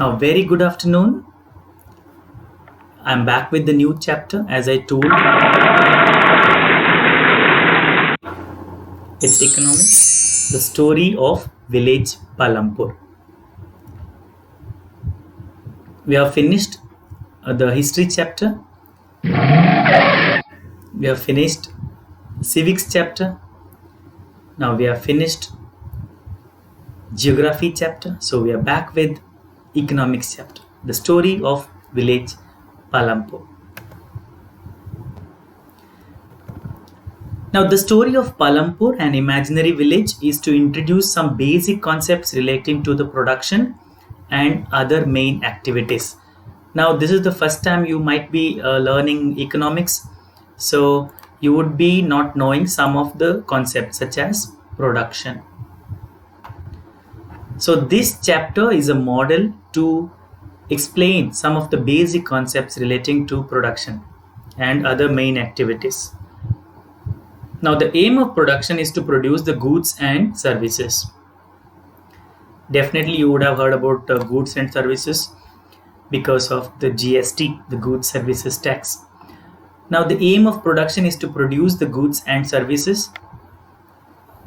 A very good afternoon. I'm back with the new chapter. As I told, it's economics, the story of village Palampur. We have finished the history chapter. We have finished civics chapter. Now we have finished geography chapter. So we are back with economics chapter, the story of village Palampur. Now, the story of Palampur, an imaginary village, is to introduce some basic concepts relating to the production and other main activities. Now, this is the first time you might be learning economics, so you would be not knowing some of the concepts such as production. So, this chapter is a model to explain some of the basic concepts relating to production and other main activities. Now, the aim of production is to produce the goods and services. Definitely, you would have heard about goods and services because of the GST, the goods services tax. Now, the aim of production is to produce the goods and services.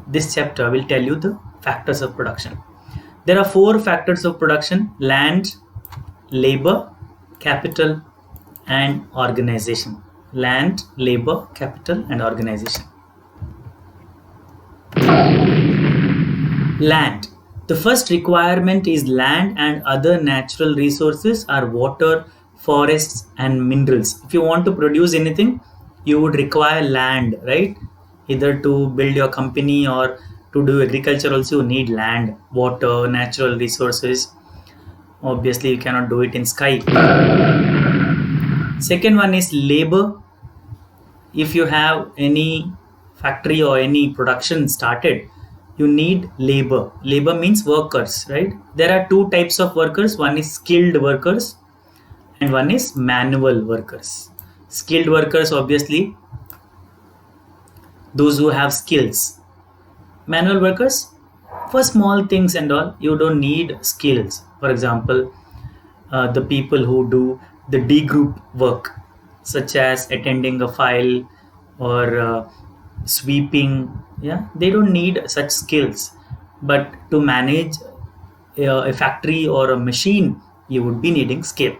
This chapter will tell you the factors of production. There are 4 factors of production: land, labor, capital, and organization. Land, labor, capital, and organization. Land. The first requirement is land and other natural resources are water, forests, and minerals. If you want to produce anything, you would require land, right? Either to build your company or to do agriculture, also you need land, water, natural resources. Obviously, you cannot do it in sky. Second one is labor. If you have any factory or any production started, you need labor. Labor means workers, right? There are 2 types of workers. One is skilled workers and one is manual workers. Skilled workers, obviously, those who have skills. Manual workers, for small things and all, you don't need skills. For example, the people who do the D group work, such as attending a file or sweeping, they don't need such skills. But to manage a factory or a machine, you would be needing skill.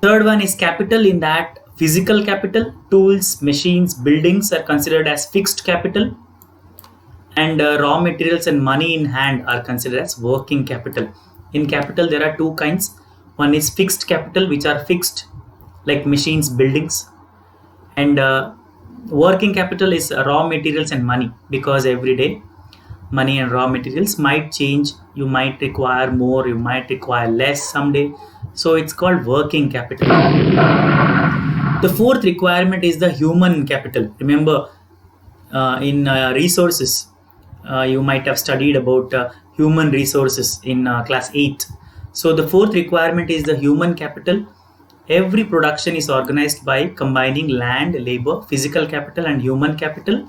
Third one is capital. In that, physical capital, tools, machines, buildings are considered as fixed capital, and raw materials and money in hand are considered as working capital. In capital, there are 2 kinds. One is fixed capital, which are fixed, like machines, buildings, and working capital is raw materials and money, because every day money and raw materials might change. You might require more, you might require less someday, so it's called working capital. The fourth requirement is the human capital. Remember, in resources, you might have studied about human resources in class 8. So the fourth requirement is the human capital. Every production is organized by combining land, labor, physical capital, and human capital.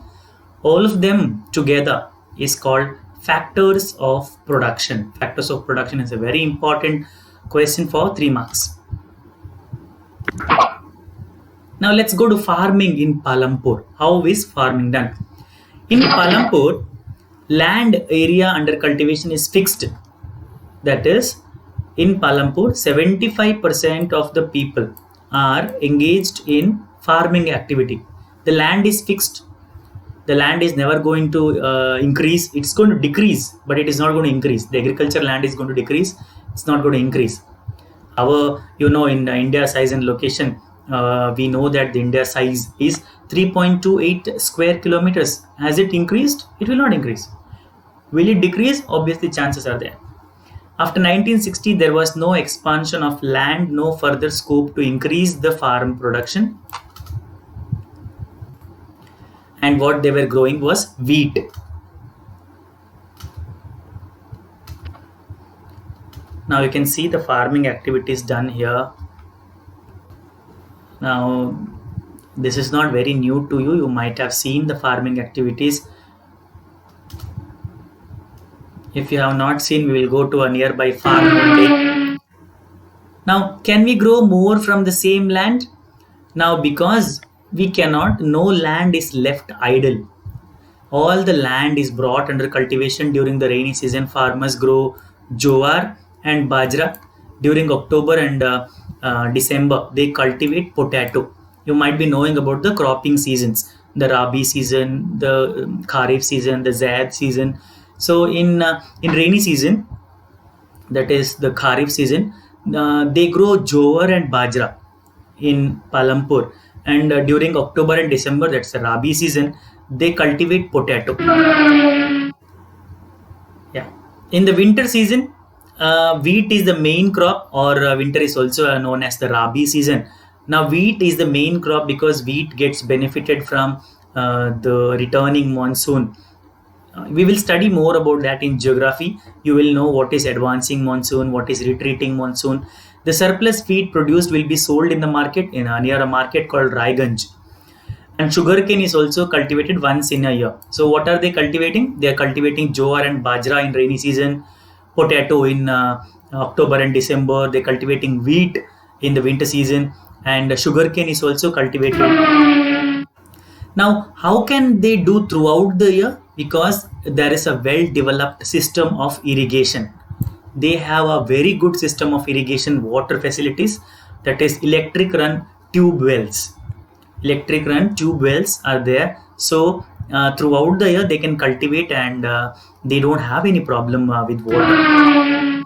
All of them together is called factors of production. Factors of production is a very important question for 3 marks. Now let's go to farming in Palampur. How is farming done? In Palampur, land area under cultivation is fixed. That is, in Palampur, 75% of the people are engaged in farming activity. The land is fixed. The land is never going to increase. It's going to decrease, but it is not going to increase. The agriculture land is going to decrease. It's not going to increase. In India size and location, we know that the India size is 3.28 square kilometers. Has it increased? It will not increase. Will it decrease? Obviously, chances are there. After 1960, there was no expansion of land, no further scope to increase the farm production. And what they were growing was wheat. Now you can see the farming activities done here. Now, this is not very new to you. You might have seen the farming activities If you have not seen, we will go to a nearby farm one day. Now, can we grow more from the same land? Now, because we cannot, no land is left idle. All the land is brought under cultivation during the rainy season. Farmers grow jowar and bajra. During October and December, they cultivate potato. You might be knowing about the cropping seasons, the Rabi season, the Kharif season, the Zaid season. So in rainy season, that is the Kharif season, they grow jowar and bajra in Palampur. And during October and December, that's the Rabi season, they cultivate potato. Yeah. In the winter season, wheat is the main crop, or winter is also known as the Rabi season. Now, wheat is the main crop because wheat gets benefited from the returning monsoon. We will study more about that in geography. You will know what is advancing monsoon, what is retreating monsoon. The surplus wheat produced will be sold in the market near a market called Raiganj. And sugarcane is also cultivated once in a year. So what are they cultivating? They are cultivating jowar and bajra in rainy season, potato in October and December. They're cultivating wheat in the winter season, and sugarcane is also cultivated. Now, how can they do throughout the year? Because there is a well developed system of irrigation. They have a very good system of irrigation water facilities, that is electric run tube wells. Electric run tube wells are there. So throughout the year they can cultivate, and they don't have any problem with water.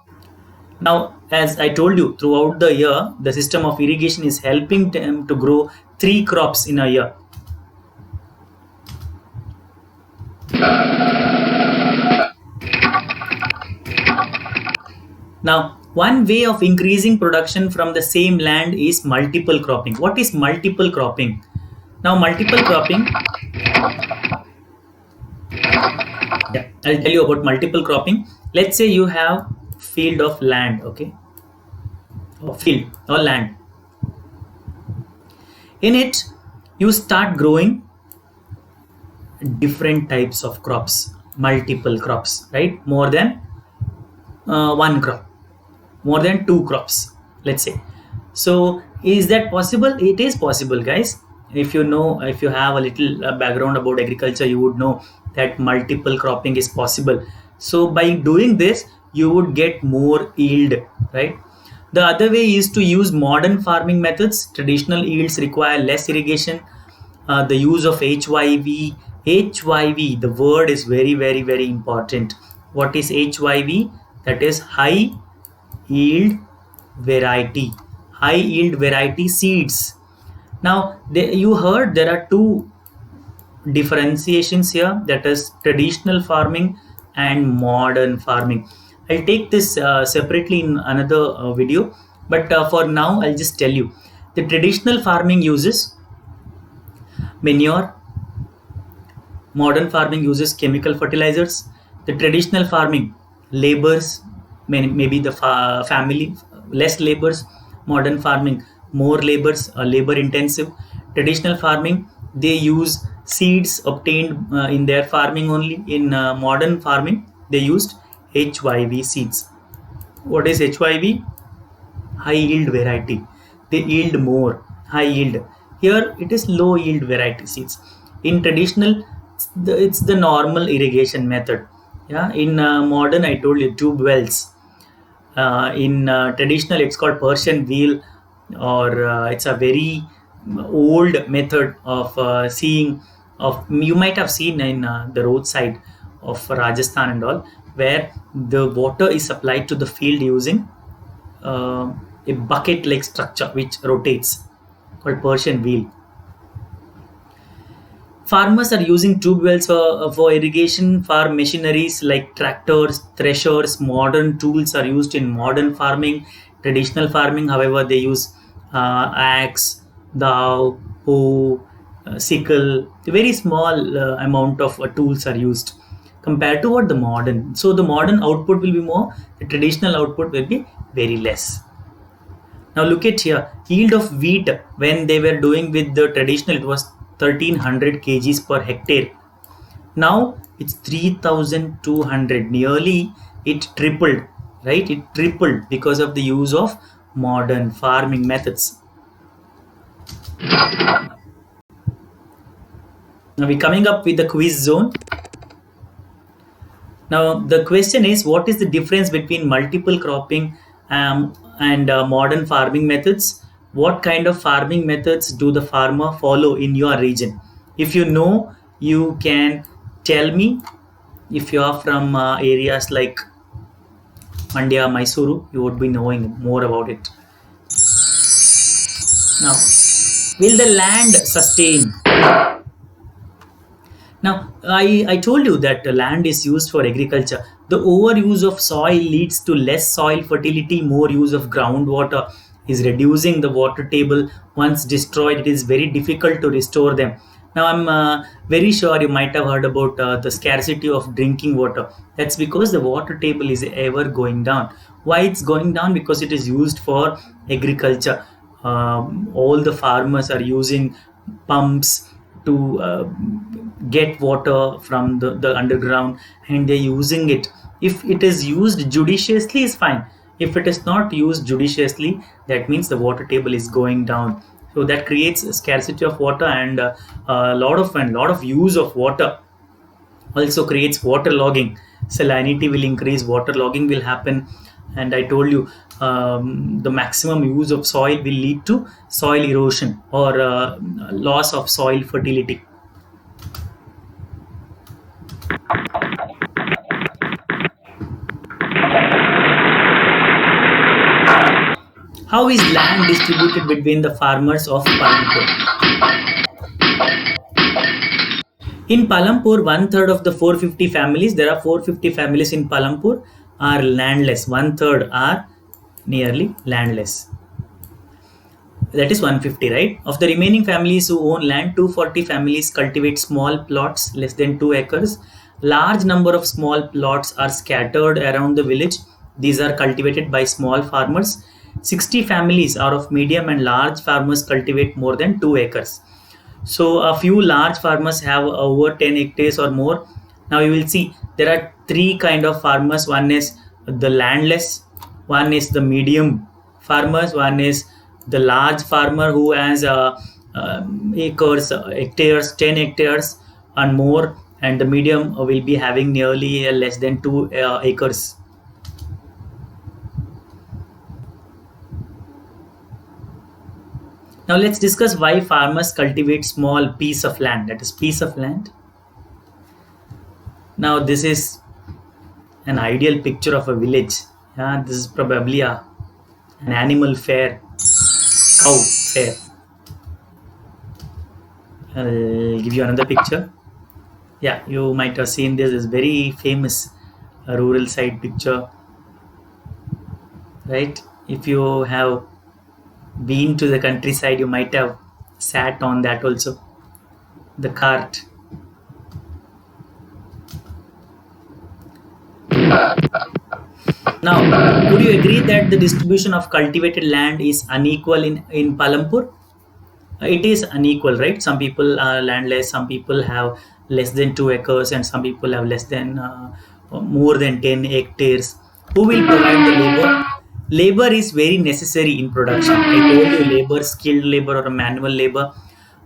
Now, as I told you, throughout the year the system of irrigation is helping them to grow 3 crops in a year. Now, one way of increasing production from the same land is multiple cropping. What is multiple cropping? Now, multiple cropping, yeah, I'll tell you about multiple cropping. Let's say you have field of land, okay, or field or land. In it, you start growing different types of crops, multiple crops, right? More than one crop, more than 2 crops, let's say. So is that possible? It is possible, guys. If you know, if you have a little background about agriculture, you would know that multiple cropping is possible. So by doing this, you would get more yield, right? The other way is to use modern farming methods. Traditional yields require less irrigation. The use of HYV. HYV, the word is very, very, very important. What is HYV? That is high yield variety. High yield variety seeds. Now, you heard there are 2 differentiations here, that is traditional farming and modern farming. I'll take this separately in another video, but for now I'll just tell you. The traditional farming uses manure, modern farming uses chemical fertilizers. The traditional farming labors, maybe the family, less labors. Modern farming, more labors, labor intensive. Traditional farming, they use seeds obtained in their farming only. In modern farming, they used HYV seeds. What is HYV? High yield variety. They yield more, high yield. Here it is low yield variety seeds. In traditional, it's the normal irrigation method. Yeah. In modern, I told you, tube wells. In traditional, it's called Persian wheel, or it's a very old method of seeing. Of you might have seen in the roadside of Rajasthan and all, where the water is supplied to the field using a bucket-like structure which rotates, called Persian wheel. Farmers are using tube wells for irrigation. For machineries like tractors, threshers, modern tools are used in modern farming. Traditional farming, however, they use axe, dao, hoe, sickle. A very small amount of tools are used compared to what the modern. So the modern output will be more, the traditional output will be very less. Now look at here, yield of wheat when they were doing with the traditional, it was 1300 kgs per hectare. Now It's 3,200. Nearly it tripled, right? It tripled because of the use of modern farming methods. Now we're coming up with the quiz zone. Now the question is, what is the difference between multiple cropping and modern farming methods? What kind of farming methods do the farmer follow in your region? If you know, you can tell me. If you are from areas like Mandya, Mysuru, you would be knowing more about it. Now, will the land sustain? Now, I told you that the land is used for agriculture. The overuse of soil leads to less soil fertility, more use of groundwater is reducing the water table. Once destroyed, it is very difficult to restore them. Now, I'm very sure you might have heard about the scarcity of drinking water. That's because the water table is ever going down. Why it's going down? Because it is used for agriculture. All the farmers are using pumps to get water from the underground, and they're using it. If it is used judiciously, is fine. If it is not used judiciously, that means the water table is going down. So that creates a scarcity of water, and a lot of use of water also creates water logging. Salinity will increase, water logging will happen, and I told you the maximum use of soil will lead to soil erosion or loss of soil fertility. How is land distributed between the farmers of Palampur? In Palampur, one third of the 450 families, there are 450 families in Palampur, are landless. One third are nearly landless. That is 150, right? Of the remaining families who own land, 240 families cultivate small plots less than 2 acres. Large number of small plots are scattered around the village. These are cultivated by small farmers. 60 families are of medium and large farmers cultivate more than 2 acres. So a few large farmers have over 10 hectares or more. Now you will see there are three kind of farmers. One is the landless, one is the medium farmers, one is the large farmer who has acres, hectares, 10 hectares and more, and the medium will be having nearly less than 2 acres. Now let's discuss why farmers cultivate small piece of land, that is piece of land. Now this is an ideal picture of a village. Yeah, this is probably an animal fair, cow fair. I'll give you another picture. Yeah, you might have seen this is very famous rural side picture, right? If you have been to the countryside, you might have sat on that also, the cart. Now, would you agree that the distribution of cultivated land is unequal in Palampur? It is unequal, right? Some people are landless, some people have less than 2 acres, and some people have less than more than 10 hectares. Who will provide the labor? Labor is very necessary in production. I told you, labor, skilled labor or manual labor.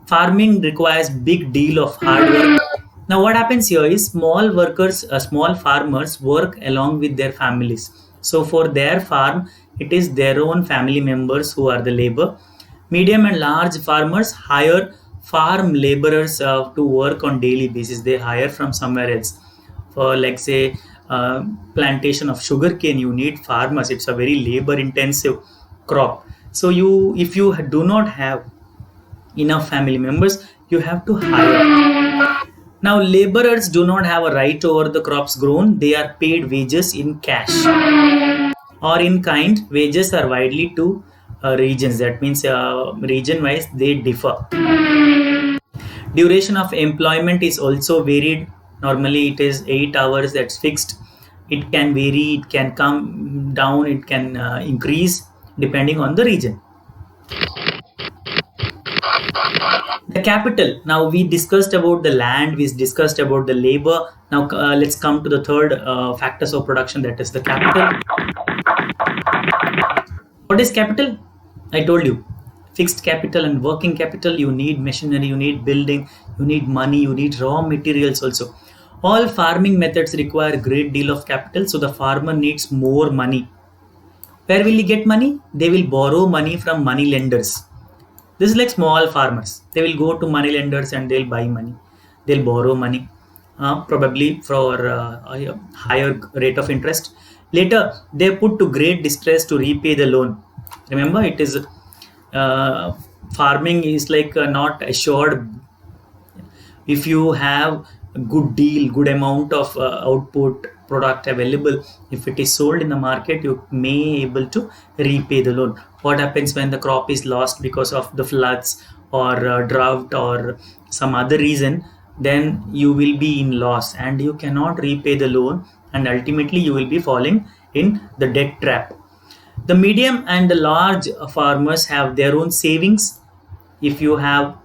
Farming requires big deal of hard work. Now what happens here is small workers, small farmers work along with their families. So for their farm, it is their own family members who are the labor. Medium and large farmers hire farm laborers to work on daily basis. They hire from somewhere else. For like say plantation of sugarcane, you need farmers. It's a very labor intensive crop. So you, if you do not have enough family members, you have to hire. Now laborers do not have a right over the crops grown. They are paid wages in cash or in kind. Wages are widely to regions. That means region wise they differ. Duration of employment is also varied. Normally it is 8 hours, that's fixed. It can vary, it can come down, it can increase depending on the region. The capital. Now we discussed about the land, we discussed about the labor. Now let's come to the third factors of production, that is the capital. What is capital? I told you, fixed capital and working capital. You need machinery, you need building, you need money, you need raw materials also. All farming methods require a great deal of capital, so the farmer needs more money. Where will he get money? They will borrow money from money lenders. This is like small farmers. They will go to money lenders and they'll buy money. They'll borrow money, probably for a higher rate of interest. Later, they put to great distress to repay the loan. Remember, it is farming is like not assured. If you have a good deal, good amount of output product available, if it is sold in the market, you may able to repay the loan. What happens when the crop is lost because of the floods or drought or some other reason? Then you will be in loss and you cannot repay the loan, and ultimately you will be falling in the debt trap. The medium and the large farmers have their own savings. If you have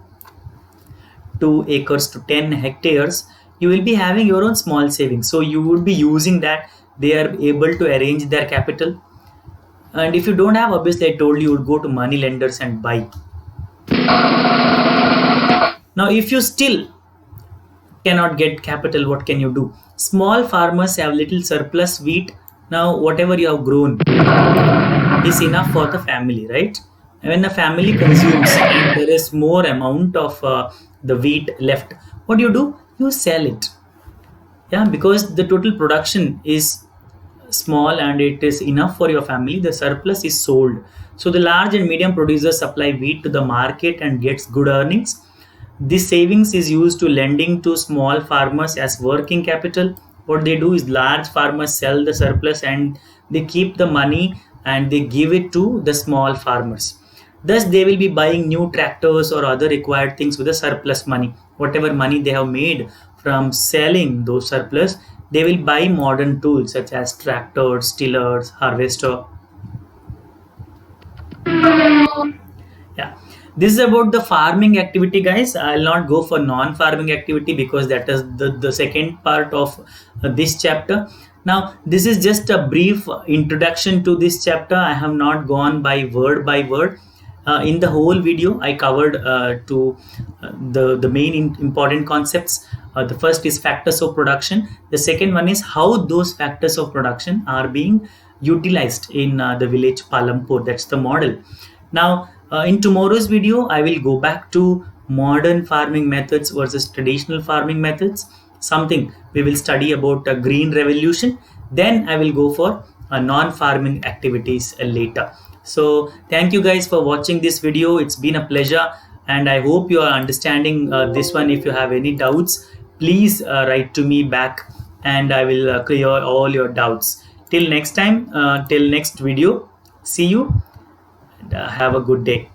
2 acres to 10 hectares, you will be having your own small savings. So you would be using that. They are able to arrange their capital. And if you don't have, obviously I told you would go to money lenders and buy. Now, if you still cannot get capital, what can you do? Small farmers have little surplus wheat. Now, whatever you have grown is enough for the family, right? And when the family consumes and there is more amount of the wheat left, what do? You sell it. Yeah, because the total production is small and it is enough for your family, the surplus is sold. So the large and medium producers supply wheat to the market and gets good earnings. This savings is used to lending to small farmers as working capital. What they do is large farmers sell the surplus and they keep the money and they give it to the small farmers. Thus, they will be buying new tractors or other required things with the surplus money. Whatever money they have made from selling those surplus, they will buy modern tools such as tractors, tillers, harvester. Yeah, this is about the farming activity, guys. I'll not go for non-farming activity because that is the second part of this chapter. Now, this is just a brief introduction to this chapter. I have not gone by word. In the whole video, I covered the main important concepts. The first is factors of production. The second one is how those factors of production are being utilized in the village Palampur. That's the model. Now, in tomorrow's video, I will go back to modern farming methods versus traditional farming methods. Something we will study about a green revolution. Then I will go for non-farming activities later. So thank you guys for watching this video. It's been a pleasure and I hope you are understanding this one. If you have any doubts, please write to me back and I will clear all your doubts. Till next time, till next video, see you and have a good day.